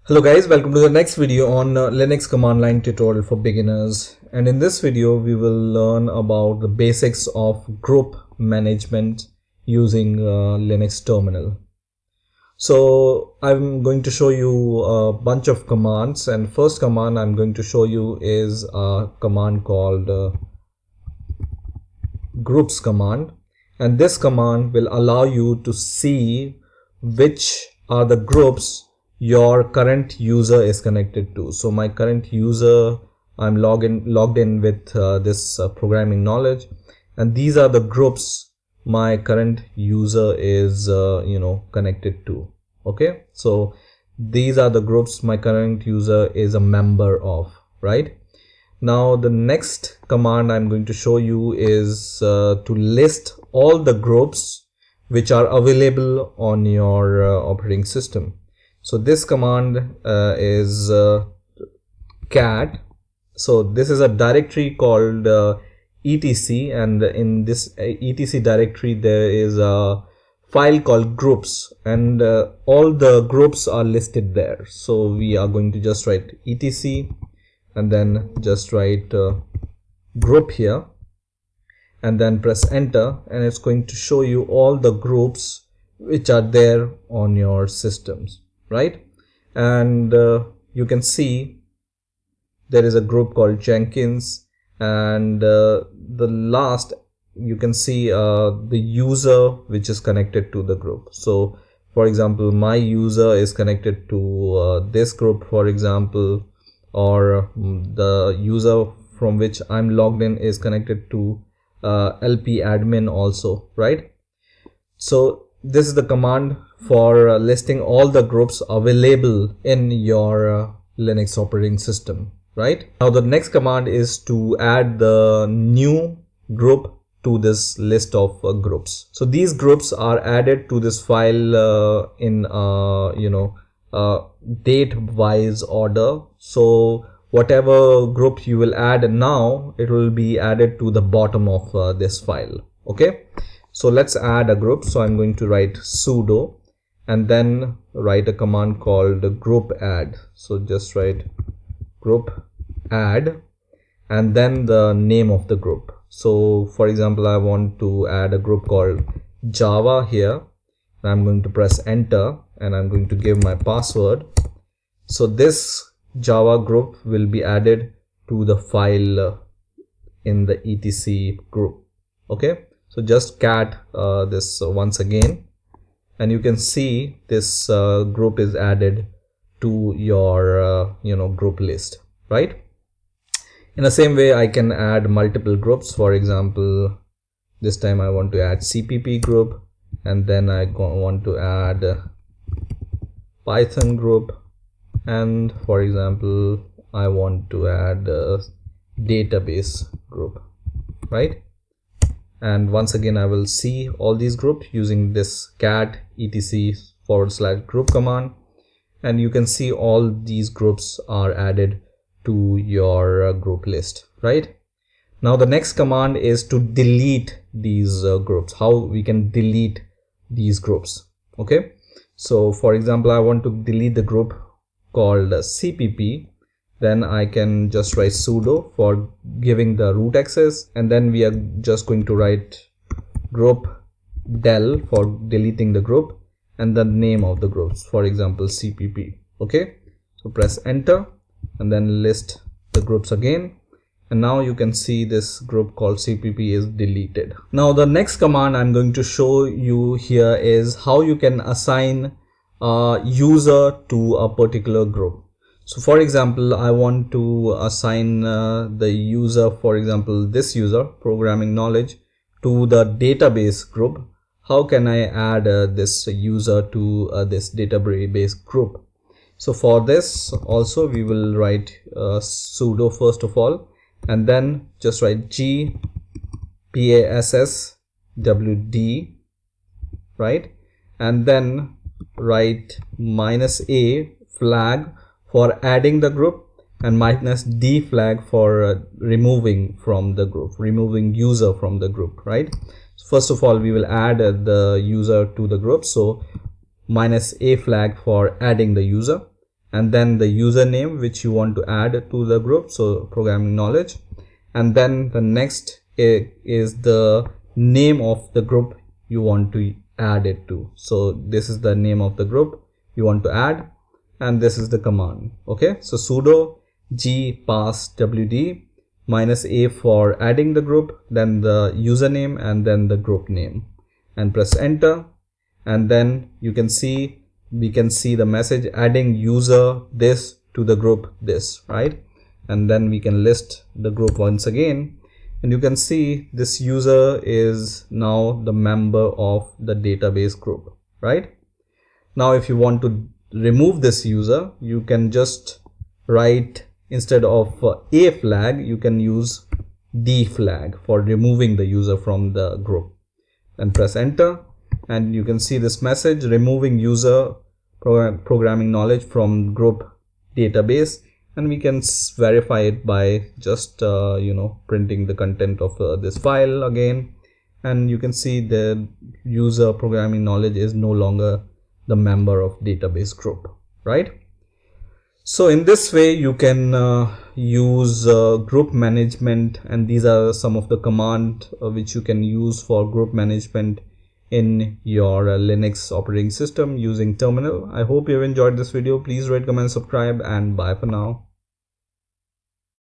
Hello guys, welcome to the next video on Linux command line tutorial for beginners. And in this video we will learn about the basics of group management using Linux terminal. So I'm going to show you a bunch of commands, and first command I'm going to show you is a command called groups command, and this command will allow you to see which are the groups your current user is connected to. So my current user, I'm logged in with this programming knowledge, and these are the groups my current user is connected to. Okay, so these are the groups my current user is a member of, right? Now the next command I'm going to show you is to list all the groups which are available on your operating system. So this command is cat. So this is a directory called etc, and in this etc directory there is a file called groups, and all the groups are listed there. So we are going to just write etc and then just write group here and then press enter, and it's going to show you all the groups which are there on your systems, right? And you can see there is a group called Jenkins, and the last you can see the user which is connected to the group. So for example, my user is connected to this group, for example, or the user from which I'm logged in is connected to LP admin also, right? So this is the command for listing all the groups available in your Linux operating system, right? Now the next command is to add the new group to this list of groups. So these groups are added to this file in date wise order. So whatever group you will add now, it will be added to the bottom of this file. Okay, so let's add a group. So I'm going to write sudo and then write a command called group add. So just write group add and then the name of the group. So for example, I want to add a group called Java here. I'm going to press enter and I'm going to give my password. So this Java group will be added to the file in the etc group. Okay, so just cat this once again, and you can see this group is added to your group list, right? In the same way, I can add multiple groups. For example, this time I want to add CPP group, and then I want to add Python group, and for example I want to add a database group, right? And once again I will see all these groups using this cat etc/group command, and you can see all these groups are added to your group list, right? Now the next command is to delete these groups. How we can delete these groups? Okay, so for example, I want to delete the group called CPP. Then I can just write sudo for giving the root access, and then we are just going to write group del for deleting the group and the name of the groups, for example CPP. Okay, so press enter and then list the groups again, and now you can see this group called CPP is deleted. Now the next command I'm going to show you here is how you can assign a user to a particular group. So for example, I want to assign the user, for example this user, programming knowledge, to the database group. How can I add this user to this database group? So for this also we will write sudo first of all, and then just write gpasswd, right? And then write -a flag for adding the group and -d flag for removing from the group, removing user from the group, right? So first of all we will add the user to the group. So -a flag for adding the user, and then the username which you want to add to the group, so programming knowledge. And then the next is the name of the group you want to add it to. So this is the name of the group you want to add, and this is the command. Okay, so sudo g passwd -a for adding the group, then the username, and then the group name, and press enter. And then we can see the message adding user this to the group this, right? And then we can list the group once again, and you can see this user is now the member of the database group, right? Now if you want to remove this user, you can just write, instead of a flag, you can use d flag for removing the user from the group, and press enter. And you can see this message, removing user programming knowledge from group database, and we can verify it by just printing the content of this file again, and you can see the user programming knowledge is no longer the member of database group, right? So in this way you can use group management, and these are some of the commands which you can use for group management in your Linux operating system using terminal. I hope you have enjoyed this video. Please rate, comment, subscribe, and bye for now.